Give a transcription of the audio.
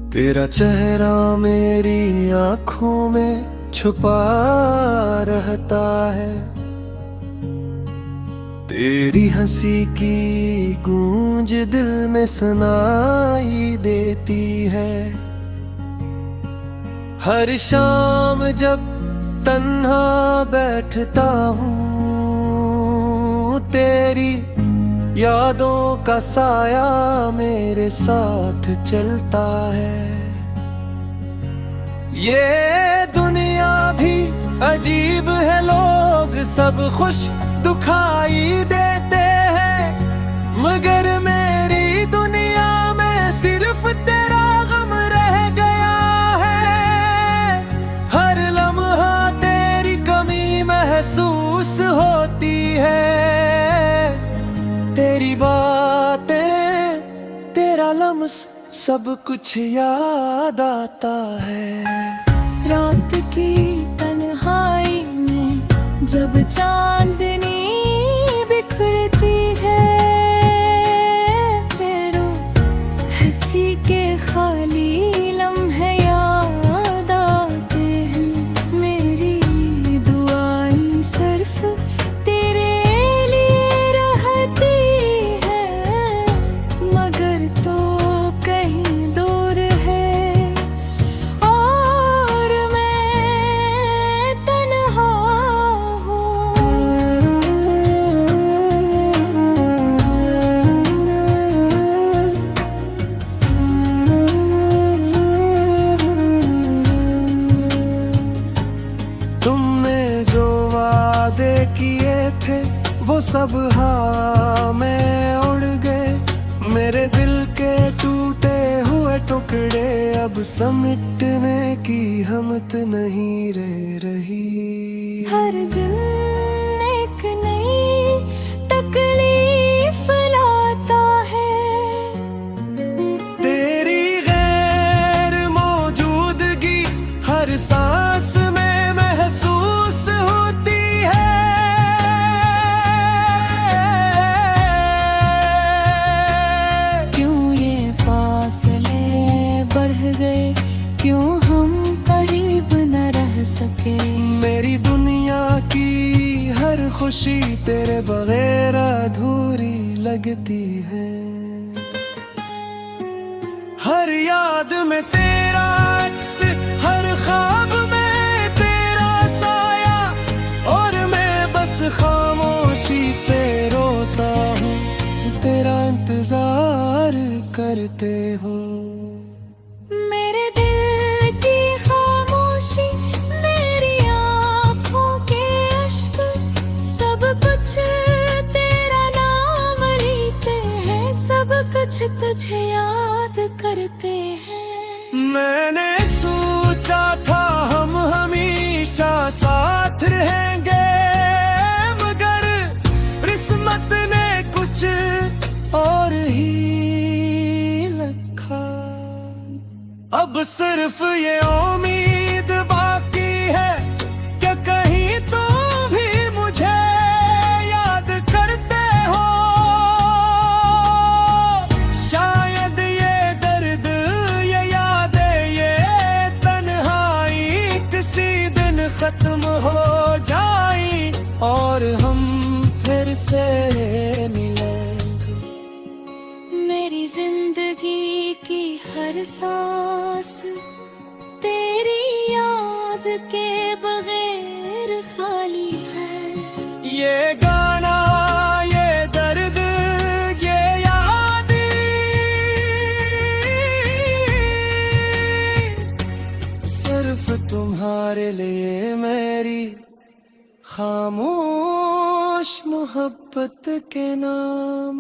तेरा चेहरा मेरी आँखों में छुपा रहता है, तेरी हंसी की गूंज दिल में सुनाई देती है। हर शाम जब तन्हा बैठता हूँ, तेरी यादों का साया मेरे साथ चलता है। ये दुनिया भी अजीब है, लोग सब खुश दुखाई देते हैं, मगर मेरी दुनिया में सिर्फ तेरा गम रह गया है। हर लम्हा तेरी कमी महसूस होती है, तेरी बातें, तेरा लम्स सब कुछ याद आता है। रात की तन्हाई में जब चांदनी बिखरती है, फिर हंसी के खाली लम्हे याद आते हैं। मेरी दुआएं सिर्फ तेरे लिए रहती है, मगर तो कहीं दूर है और मैं तन्हा हूँ। तुमने जो वादे किए थे वो सब हवा में उड़ गए, मेरे दिल के टूटे हुए टुकड़े अब समेटने की हिम्मत नहीं रह रही। हर दिन एक नई तकलीफ लाता है, तेरी गैर मौजूदगी हर सांस में महसूस होती है। क्यों ये फासले बढ़ गए, क्यों हम करीब न रह सके। मेरी दुनिया की हर खुशी तेरे बगैर अधूरी लगती है। हर याद में तेरा अक्स, हर ख्वाब में तेरा साया, और मैं बस खामोशी से रोता हूँ, तेरा इंतजार करते हूँ। मेरे दिल की खामोशी, मेरी आँखों के अश्क, सब कुछ तेरा नाम लेते हैं, सब कुछ तुझे याद करते हैं। मैंने सोचा था हम हमेशा साथ रहेंगे, मगर किस्मत ने कुछ और ही लिखा। अब सिर्फ ये उम्मीद बाकी है कि कहीं तुम भी मुझे याद करते हो। शायद ये दर्द, ये यादें, ये तन्हाई किसी दिन खत्म हो जाए और हम फिर से मिलेंगे। मेरी जिंदगी की हर सांस तेरी याद के बगैर खाली है। ये गाना, ये दर्द, ये यादें सिर्फ तुम्हारे लिए मेरी खामोश मोहब्बत के नाम।